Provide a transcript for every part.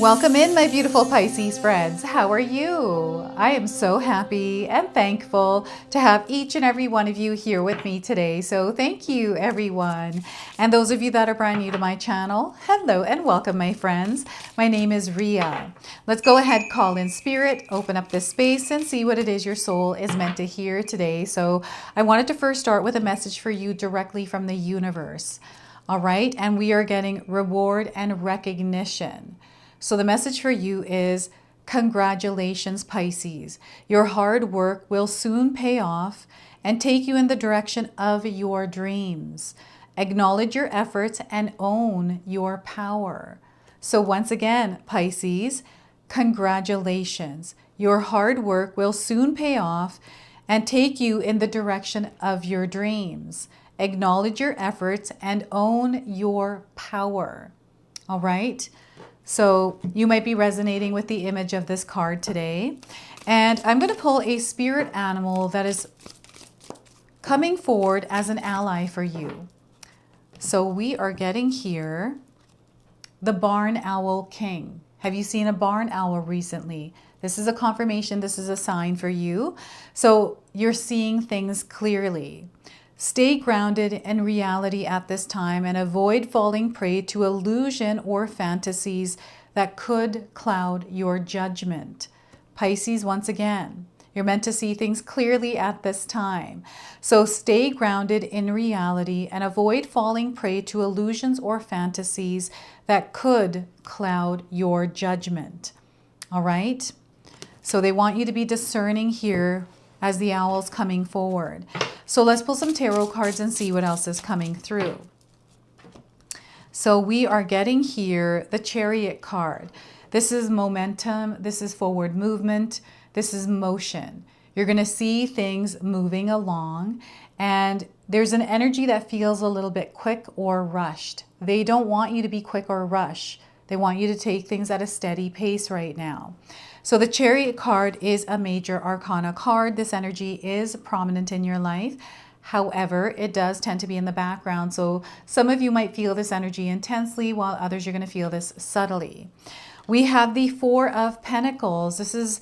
Welcome in, my beautiful Pisces friends. How are you? I am so happy and thankful to have each and every one of you here with me today. So thank you, everyone. And those of you that are brand new to my channel, hello and welcome, my friends. My name is Ria. Let's go ahead, call in spirit, open up this space and see what it is your soul is meant to hear today. So I wanted to first start with a message for you directly from the universe. All right. And we are getting reward and recognition. So the message for you is, congratulations, Pisces. Your hard work will soon pay off and take you in the direction of your dreams. Acknowledge your efforts and own your power. So once again, Pisces, congratulations. Your hard work will soon pay off and take you in the direction of your dreams. Acknowledge your efforts and own your power. All right. So you might be resonating with the image of this card today. And I'm going to pull a spirit animal that is coming forward as an ally for you. So we are getting here the Barn Owl King. Have you seen a barn owl recently? This is a confirmation. This is a sign for you. So you're seeing things clearly. Stay grounded in reality at this time and avoid falling prey to illusion or fantasies that could cloud your judgment. Pisces, once again, you're meant to see things clearly at this time. So stay grounded in reality and avoid falling prey to illusions or fantasies that could cloud your judgment. All right? So they want you to be discerning here as the owl's coming forward. So let's pull some tarot cards and see what else is coming through. So we are getting here the Chariot card. This is momentum. This is forward movement. This is motion. You're going to see things moving along, and there's an energy that feels a little bit quick or rushed. They don't want you to be quick or rush. They want you to take things at a steady pace right now. So the Chariot card is a major arcana card. This energy is prominent in your life. However, it does tend to be in the background. So some of you might feel this energy intensely, while others you're going to feel this subtly. We have the Four of Pentacles. This is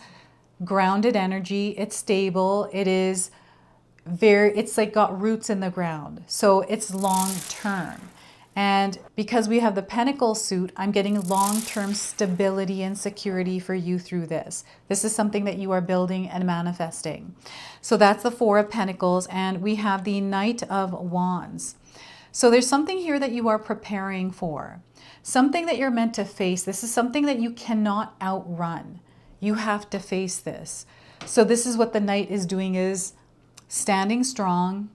grounded energy. It's stable. It is it's like got roots in the ground. So it's long term. And because we have the Pentacle suit, I'm getting long-term stability and security for you through this. This is something that you are building and manifesting. So that's the Four of Pentacles, and we have the Knight of Wands. So there's something here that you are preparing for, something that you're meant to face. This is something that you cannot outrun. You have to face this. So this is what the Knight is doing, is standing strong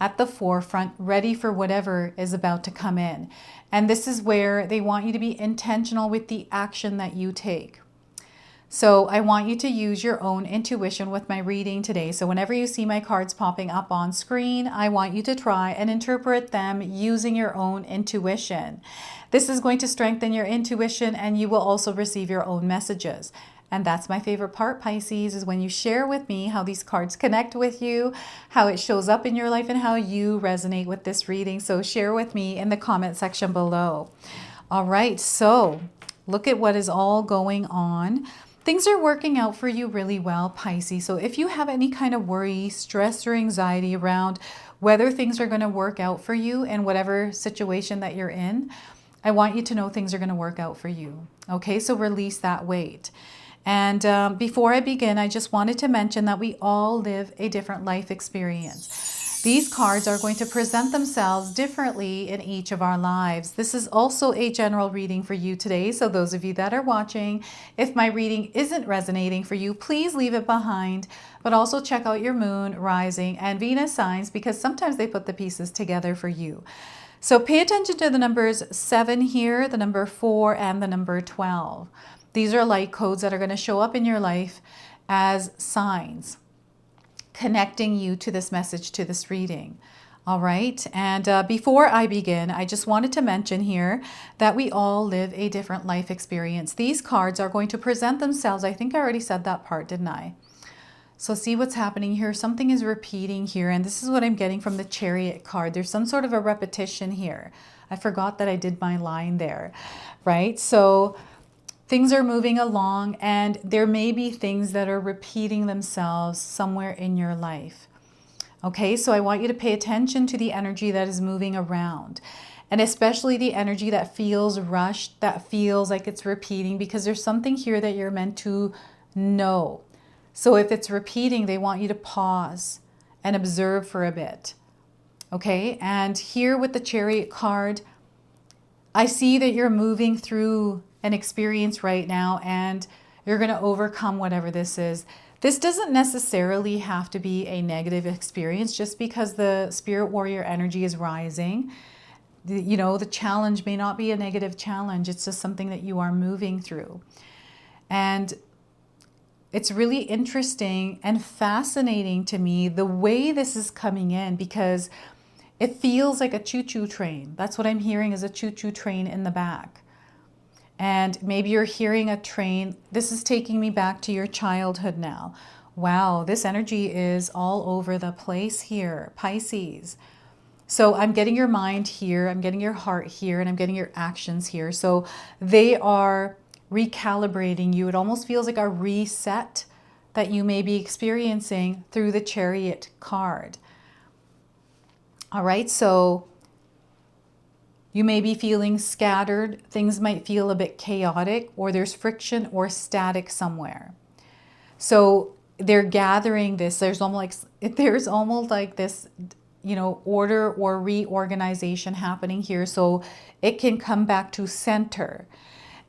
at the forefront, ready for whatever is about to come in. And this is where they want you to be intentional with the action that you take. So I want you to use your own intuition with my reading today. So whenever you see my cards popping up on screen, I want you to try and interpret them using your own intuition. This is going to strengthen your intuition, and you will also receive your own messages. And that's my favorite part, Pisces, is when you share with me how these cards connect with you, how it shows up in your life, and how you resonate with this reading. So share with me in the comment section below. All right, so look at what is all going on. Things are working out for you really well, Pisces. So if you have any kind of worry, stress, or anxiety around whether things are going to work out for you in whatever situation that you're in, I want you to know things are going to work out for you. Okay, so release that weight. And before I begin, I just wanted to mention that we all live a different life experience. These cards are going to present themselves differently in each of our lives. This is also a general reading for you today. So those of you that are watching, if my reading isn't resonating for you, please leave it behind. But also check out your moon, rising, and Venus signs, because sometimes they put the pieces together for you. So pay attention to the numbers 7 here, the number 4, and the number 12. These are light codes that are going to show up in your life as signs connecting you to this message, to this reading. All right. And before I begin, I just wanted to mention here that we all live a different life experience. These cards are going to present themselves. I think I already said that part, didn't I? So see what's happening here. Something is repeating here. And this is what I'm getting from the Chariot card. There's some sort of a repetition here. I forgot that I did my line there, right? So things are moving along, and there may be things that are repeating themselves somewhere in your life. Okay, so I want you to pay attention to the energy that is moving around, and especially the energy that feels rushed, that feels like it's repeating, because there's something here that you're meant to know. So if it's repeating, they want you to pause and observe for a bit. Okay, and here with the Chariot card, I see that you're moving through an experience right now, and you're going to overcome whatever this is. This doesn't necessarily have to be a negative experience just because the Spirit Warrior energy is rising. You know, the challenge may not be a negative challenge. It's just something that you are moving through. And it's really interesting and fascinating to me the way this is coming in, because it feels like a choo-choo train. That's what I'm hearing, is a choo-choo train in the back. And maybe you're hearing a train. This is taking me back to your childhood now. Wow, this energy is all over the place here, Pisces. So I'm getting your mind here, I'm getting your heart here, and I'm getting your actions here. So they are recalibrating you. It almost feels like a reset that you may be experiencing through the Chariot card. All right, so you may be feeling scattered. Things might feel a bit chaotic, or there's friction or static somewhere. So they're gathering this. There's almost like this, you know, order or reorganization happening here, so it can come back to center.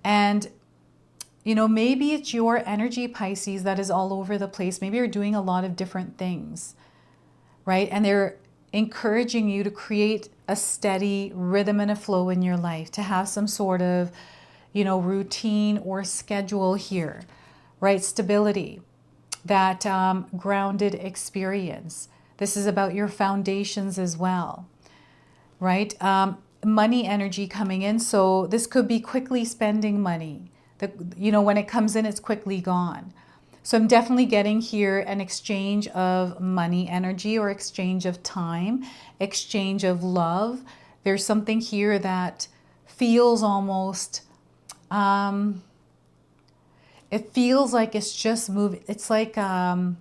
And you know, maybe it's your energy, Pisces, that is all over the place. Maybe you're doing a lot of different things, right? And they're encouraging you to create a steady rhythm and a flow in your life, to have some sort of, you know, routine or schedule here, right? Stability, that grounded experience. This is about your foundations as well, right? Money energy coming in. So this could be quickly spending money. You know, when it comes in, it's quickly gone. So I'm definitely getting here an exchange of money energy, or exchange of time, exchange of love. There's something here that feels almost, it feels like it's just moving. It's like, oh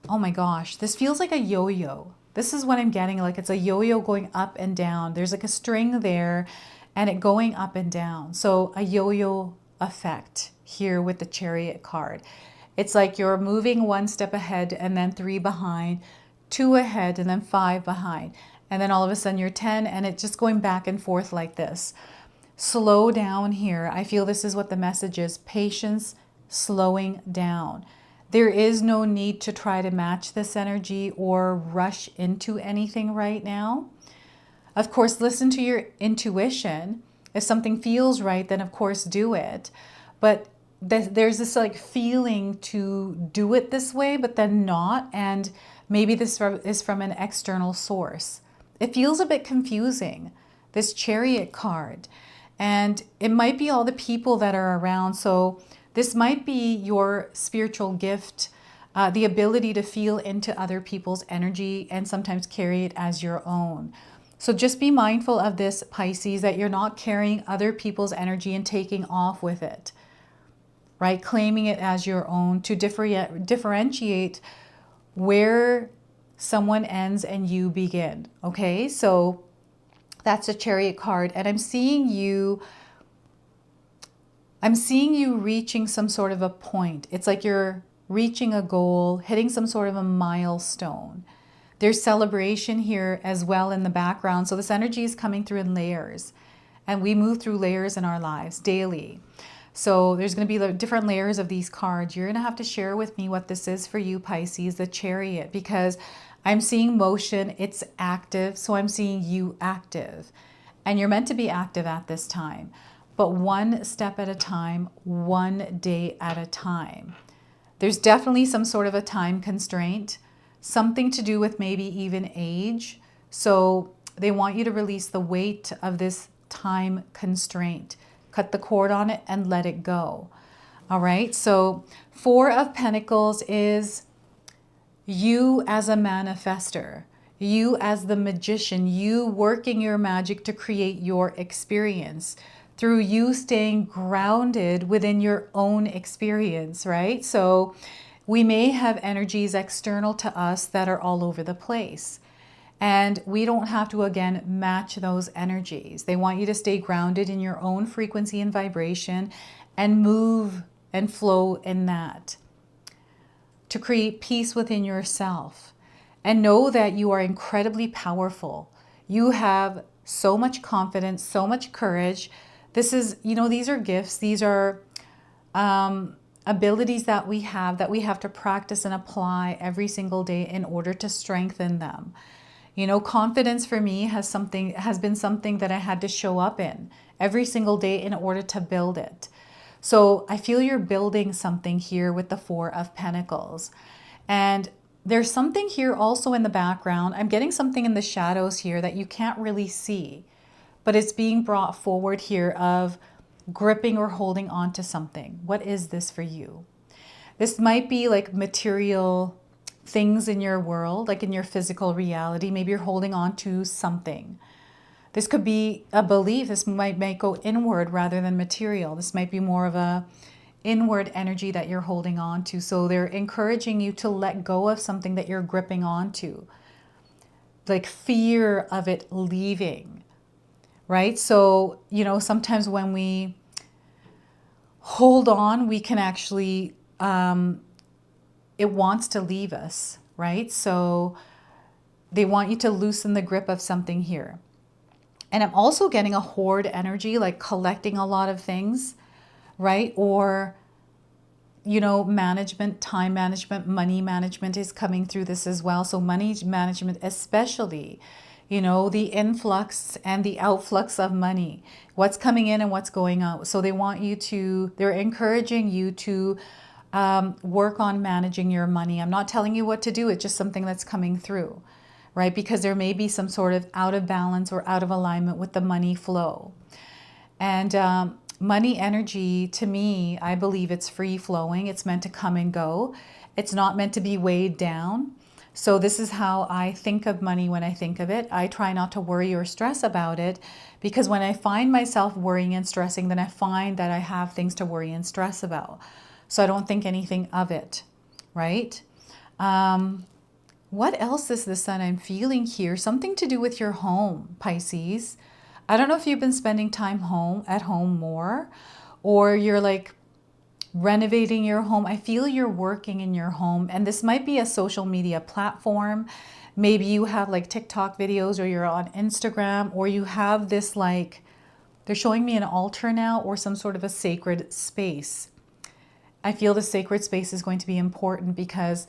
my gosh, this feels like a yo-yo. This is what I'm getting, like it's a yo-yo going up and down. There's like a string there and it going up and down. So a yo-yo effect here with the Chariot card. It's like you're moving one step ahead and then 3 behind, 2 ahead and then 5 behind. And then all of a sudden you're 10, and it's just going back and forth like this. Slow down here. I feel this is what the message is. Patience, slowing down. There is no need to try to match this energy or rush into anything right now. Of course, listen to your intuition. If something feels right, then of course do it. But there's this like feeling to do it this way, but then not. And maybe this is from an external source. It feels a bit confusing, this Chariot card. And it might be all the people that are around. So this might be your spiritual gift, the ability to feel into other people's energy and sometimes carry it as your own. So just be mindful of this, Pisces, that you're not carrying other people's energy and taking off with it, right? Claiming it as your own, to differentiate where someone ends and you begin, okay? So that's a Chariot card. And I'm seeing you reaching some sort of a point. It's like you're reaching a goal, hitting some sort of a milestone. There's celebration here as well in the background. So this energy is coming through in layers. And we move through layers in our lives daily. So there's going to be different layers of these cards. You're going to have to share with me what this is for you, Pisces, the Chariot, because I'm seeing motion. It's active. So I'm seeing you active. And you're meant to be active at this time. But one step at a time, one day at a time. There's definitely some sort of a time constraint, something to do with maybe even age. So they want you to release the weight of this time constraint. Cut the cord on it and let it go. All right, so 4 of Pentacles is you as a manifester, you as the magician, you working your magic to create your experience. through you staying grounded within your own experience, right? So we may have energies external to us that are all over the place. And we don't have to, again, match those energies. They want you to stay grounded in your own frequency and vibration and move and flow in that, to create peace within yourself. And know that you are incredibly powerful. You have so much confidence, so much courage. This is, these are gifts. These are abilities that we have to practice and apply every single day in order to strengthen them. Confidence for me has been something that I had to show up in every single day in order to build it. So I feel you're building something here with the Four of Pentacles. And there's something here also in the background. I'm getting something in the shadows here that you can't really see, but it's being brought forward here of gripping or holding on to something. What is this for you? This might be like material things in your world, like in your physical reality. Maybe you're holding on to something. This could be a belief. This might go inward rather than material. This might be more of a inward energy that you're holding on to. So they're encouraging you to let go of something that you're gripping onto, like fear of it leaving, right? So, sometimes when we hold on, we can actually, it wants to leave us, right? So they want you to loosen the grip of something here. And I'm also getting a hoard energy, like collecting a lot of things, right? Or, management, time management, money management is coming through this as well. So money management, especially, the influx and the outflux of money, what's coming in and what's going out. So they're encouraging you to work on managing your money. I'm not telling you what to do. It's just something that's coming through, right? Because there may be some sort of out of balance or out of alignment with the money flow. And money energy, to me, I believe it's free flowing. It's meant to come and go. It's not meant to be weighed down. So this is how I think of money when I think of it. I try not to worry or stress about it, because when I find myself worrying and stressing, then I find that I have things to worry and stress about. So I don't think anything of it, right? What else is the Sun I'm feeling here? Something to do with your home, Pisces. I don't know if you've been spending time at home more, or you're like renovating your home. I feel you're working in your home, and this might be a social media platform. Maybe you have like TikTok videos, or you're on Instagram, or you have this, like, they're showing me an altar now, or some sort of a sacred space. I feel the sacred space is going to be important because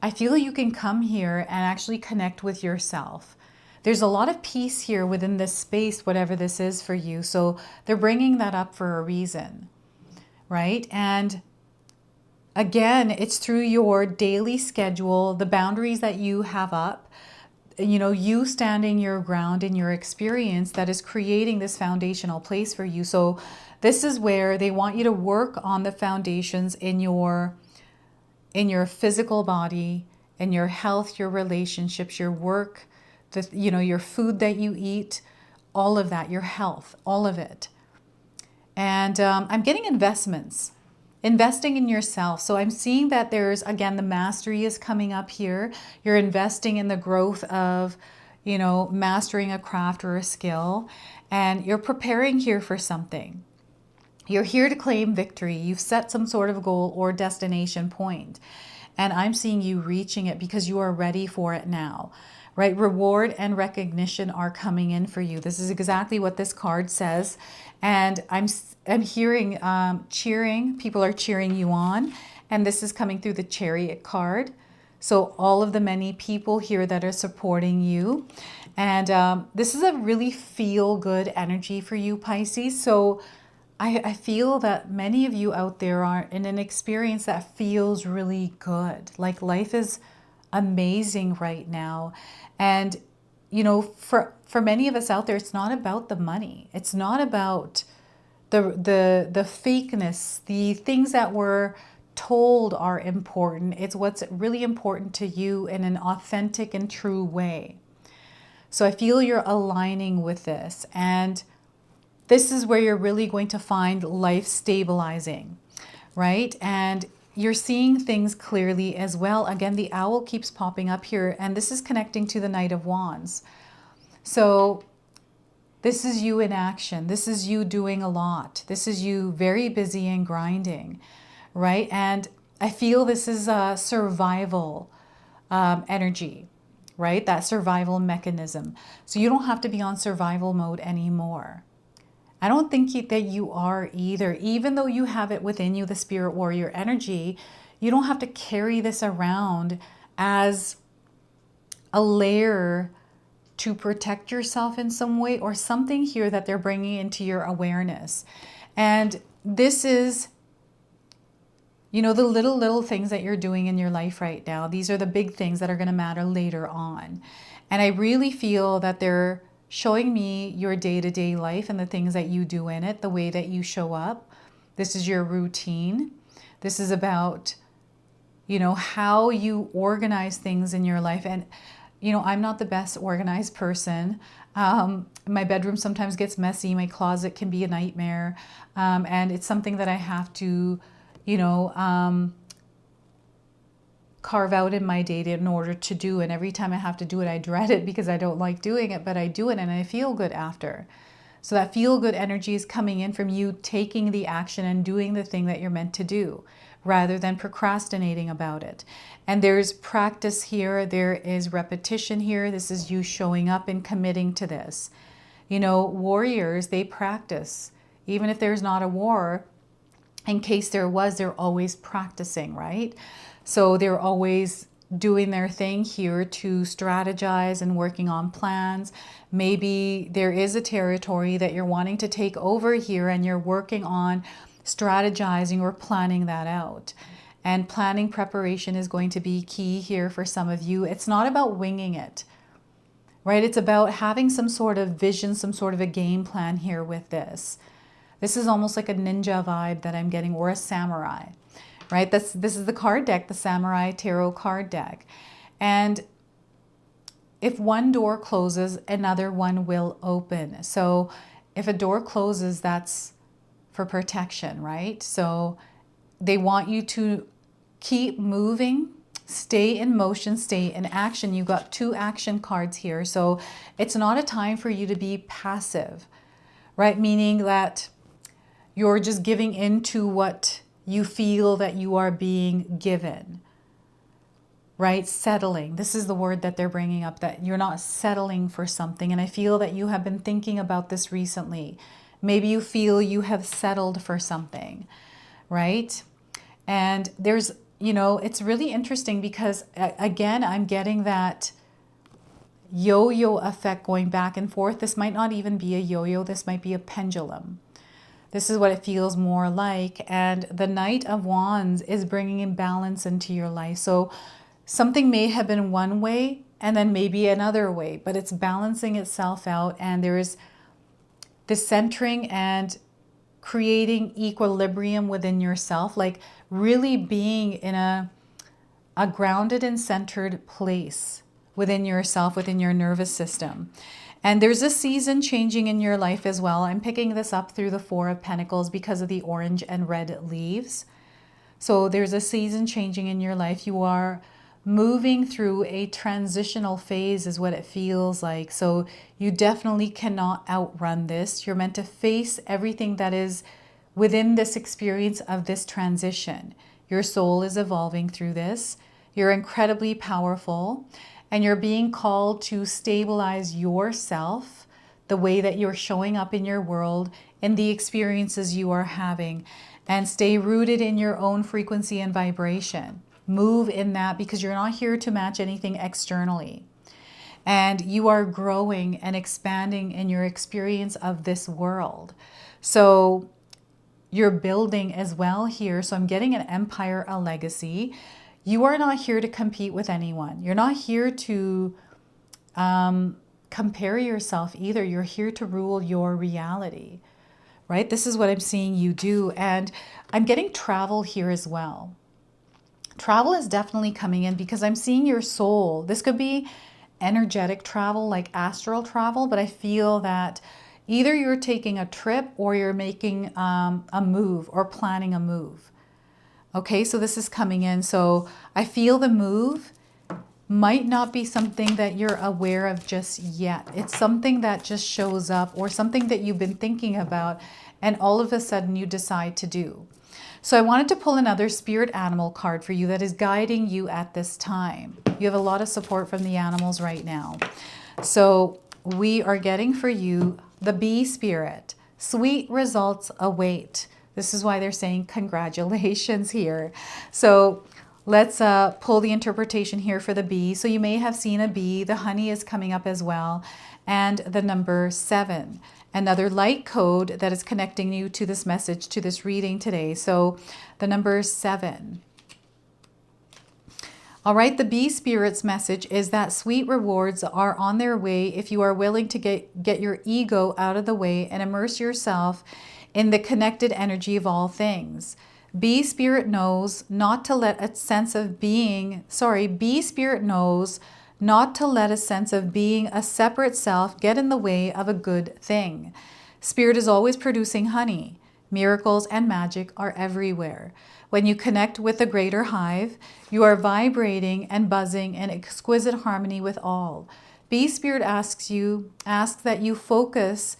I feel you can come here and actually connect with yourself. There's a lot of peace here within this space, whatever this is for you. So they're bringing that up for a reason, right? And again, it's through your daily schedule, the boundaries that you have up, you standing your ground in your experience that is creating this foundational place for you. So this is where they want you to work on the foundations in your physical body, in your health, your relationships, your work, your food that you eat, all of that, your health, all of it. And I'm getting investing in yourself. So I'm seeing that there's, again, the mastery is coming up here. You're investing in the growth of, mastering a craft or a skill, and you're preparing here for something. You're here to claim victory. You've set some sort of goal or destination point, and I'm seeing you reaching it because you are ready for it now, right? Reward and recognition are coming in for you. This is exactly what this card says. And I'm hearing cheering. People are cheering you on. And this is coming through the Chariot card. So all of the many people here that are supporting you. And this is a really feel-good energy for you, Pisces. So I feel that many of you out there are in an experience that feels really good. Like life is amazing right now. And, for many of us out there, it's not about the money. It's not about the fakeness, the things that we're told are important. It's what's really important to you in an authentic and true way. So I feel you're aligning with this. And this is where you're really going to find life stabilizing, right? And you're seeing things clearly as well. Again, the owl keeps popping up here, and this is connecting to the Knight of Wands. So this is you in action. This is you doing a lot. This is you very busy and grinding, right? And I feel this is a survival energy, right? That survival mechanism. So you don't have to be on survival mode anymore. I don't think that you are either. Even though you have it within you, the spirit warrior energy, you don't have to carry this around as a layer to protect yourself in some way, or something here that they're bringing into your awareness. And this is, you know, the little things that you're doing in your life right now. These are the big things that are going to matter later on. And I really feel that they're showing me your day-to-day life and the things that you do in it, the way that you show up. This is your routine. This is about, you know, how you organize things in your life. And, you know, I'm not the best organized person. My bedroom sometimes gets messy. My closet can be a nightmare. And it's something that I have to, you know, carve out in my day in order to do. And every time I have to do it, I dread it because I don't like doing it, but I do it and I feel good after. So that feel good energy is coming in from you taking the action and doing the thing that you're meant to do rather than procrastinating about it. And there's practice here. There is repetition here. This is you showing up and committing to this. You know, warriors, they practice. Even if there's not a war, in case there was, they're always practicing, right? So they're always doing their thing here to strategize and working on plans. Maybe there is a territory that you're wanting to take over here and you're working on strategizing or planning that out. And planning preparation is going to be key here for some of you. It's not about winging it, right? It's about having some sort of vision, some sort of a game plan here with this. This is almost like a ninja vibe that I'm getting, or a samurai, right? This is the card deck, the Samurai Tarot card deck. And if one door closes, another one will open. So if a door closes, that's for protection, right? So they want you to keep moving, stay in motion, stay in action. You got 2 action cards here. So it's not a time for you to be passive, right? Meaning that you're just giving into what you feel that you are being given, right? Settling. This is the word that they're bringing up, that you're not settling for something. And I feel that you have been thinking about this recently. Maybe you feel you have settled for something, right? And there's, you know, it's really interesting because, again, I'm getting that yo-yo effect going back and forth. This might not even be a yo-yo. This might be a pendulum. This is what it feels more like. And the Knight of Wands is bringing in balance into your life. So something may have been one way and then maybe another way, but it's balancing itself out. And there is this centering and creating equilibrium within yourself, like really being in a grounded and centered place within yourself, within your nervous system. And there's a season changing in your life as well. I'm picking this up through the 4 of Pentacles because of the orange and red leaves. So there's a season changing in your life. You are moving through a transitional phase is what it feels like. So you definitely cannot outrun this. You're meant to face everything that is within this experience of this transition. Your soul is evolving through this. You're incredibly powerful. And you're being called to stabilize yourself, the way that you're showing up in your world, and the experiences you are having, and stay rooted in your own frequency and vibration. Move in that, because you're not here to match anything externally. And you are growing and expanding in your experience of this world. So you're building as well here. So I'm getting an empire, a legacy. You are not here to compete with anyone. You're not here to compare yourself either. You're here to rule your reality, right? This is what I'm seeing you do. And I'm getting travel here as well. Travel is definitely coming in because I'm seeing your soul. This could be energetic travel, like astral travel, but I feel that Either you're taking a trip or you're making a move or planning a move. Okay, so this is coming in. So I feel the move might not be something that you're aware of just yet. It's something that just shows up, or something that you've been thinking about and all of a sudden you decide to do. So I wanted to pull another spirit animal card for you that is guiding you at this time. You have a lot of support from the animals right now. So we are getting for you the bee spirit. Sweet results await. This is why they're saying congratulations here. So let's pull the interpretation here for the bee. So you may have seen a bee. The honey is coming up as well. And the number 7. Another light code that is connecting you to this message, to this reading today. So the number 7. All right, the bee spirit's message is that sweet rewards are on their way if you are willing to get your ego out of the way and immerse yourself in the connected energy of all things. Bee spirit knows not to let a sense of being, bee spirit knows not to let a sense of being a separate self get in the way of a good thing. Spirit is always producing honey. Miracles and magic are everywhere. When you connect with the greater hive, you are vibrating and buzzing in exquisite harmony with all. Bee spirit asks that you focus,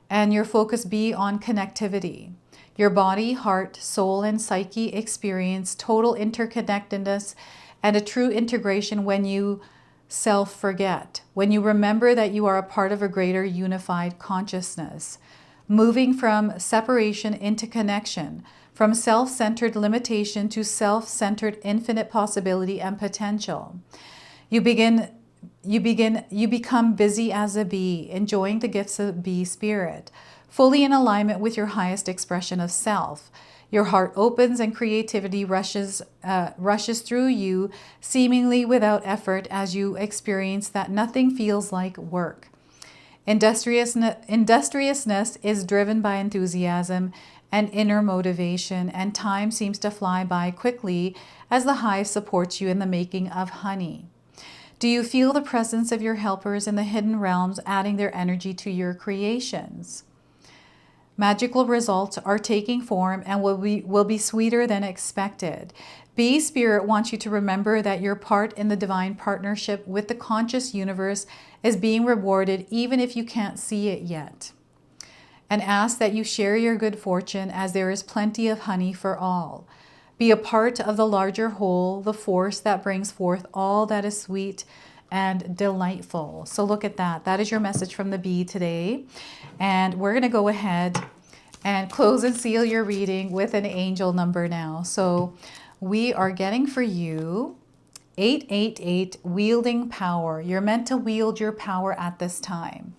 and your focus be on connectivity. Your body, heart, soul, and psyche experience total interconnectedness and a true integration when you self-forget, when you remember that you are a part of a greater unified consciousness. Moving from separation into connection, from self-centered limitation to self-centered infinite possibility and potential. You become busy as a bee, enjoying the gifts of bee spirit, fully in alignment with your highest expression of self. Your heart opens and creativity rushes through you, seemingly without effort, as you experience that nothing feels like work. Industriousness is driven by enthusiasm and inner motivation, and time seems to fly by quickly as the hive supports you in the making of honey. Do you feel the presence of your helpers in the hidden realms adding their energy to your creations? Magical results are taking form and will be sweeter than expected. Bee spirit wants you to remember that your part in the divine partnership with the conscious universe is being rewarded even if you can't see it yet. And ask that you share your good fortune, as there is plenty of honey for all. Be a part of the larger whole, the force that brings forth all that is sweet and delightful. So look at that. That is your message from the bee today. And we're going to go ahead and close and seal your reading with an angel number now. So we are getting for you 888, wielding power. You're meant to wield your power at this time.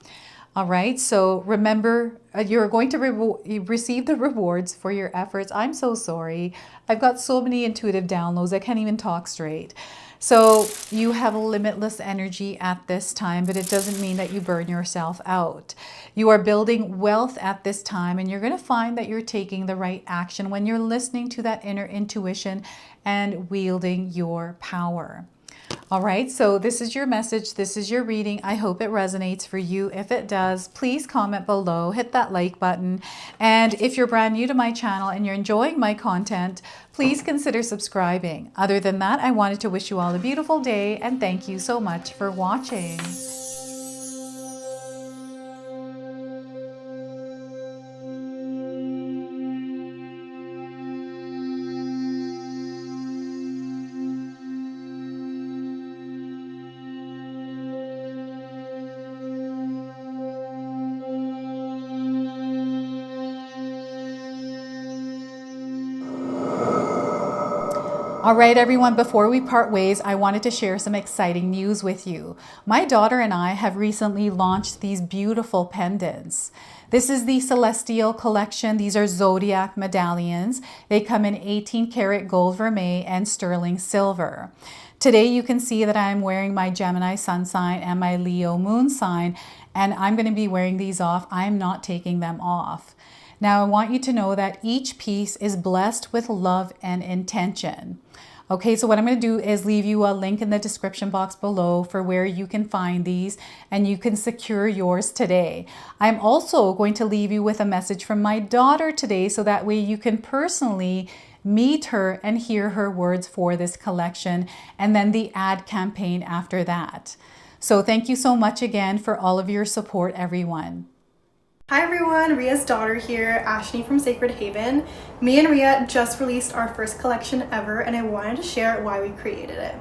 All right, so remember, you're going to receive the rewards for your efforts. I'm so sorry. I've got so many intuitive downloads. I can't even talk straight. So you have limitless energy at this time, but it doesn't mean that you burn yourself out. You are building wealth at this time, and you're going to find that you're taking the right action when you're listening to that inner intuition and wielding your power. All right, so this is your message. This is your reading. I hope it resonates for you. If it does, please comment below, hit that like button. And if you're brand new to my channel and you're enjoying my content, please consider subscribing. Other than that, I wanted to wish you all a beautiful day, and thank you so much for watching. All right, everyone, before we part ways, I wanted to share some exciting news with you. My daughter and I have recently launched these beautiful pendants. This is the Celestial Collection. These are zodiac medallions. They come in 18 karat gold vermeil and sterling silver. Today, you can see that I'm wearing my Gemini sun sign and my Leo moon sign, and I'm going to be wearing these off. I'm not taking them off. Now, I want you to know that each piece is blessed with love and intention. Okay, so what I'm going to do is leave you a link in the description box below for where you can find these and you can secure yours today. I'm also going to leave you with a message from my daughter today so that way you can personally meet her and hear her words for this collection and then the ad campaign after that. So thank you so much again for all of your support, everyone. Hi everyone, Ria's daughter here, Ashni from Sacred Haven. Me and Ria just released our first collection ever and I wanted to share why we created it.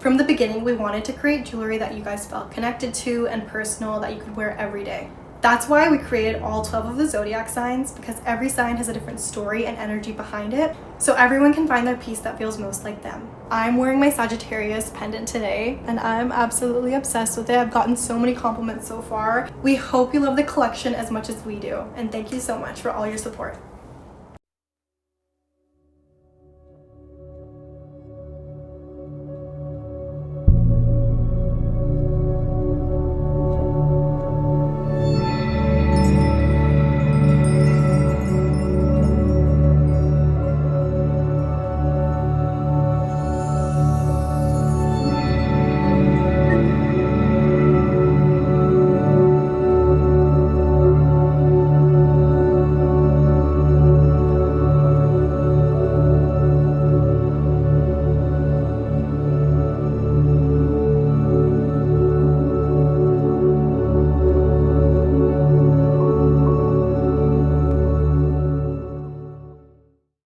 From the beginning, we wanted to create jewelry that you guys felt connected to and personal that you could wear every day. That's why we created all 12 of the zodiac signs, because every sign has a different story and energy behind it, so everyone can find their piece that feels most like them. I'm wearing my Sagittarius pendant today, and I'm absolutely obsessed with it. I've gotten so many compliments so far. We hope you love the collection as much as we do, and thank you so much for all your support.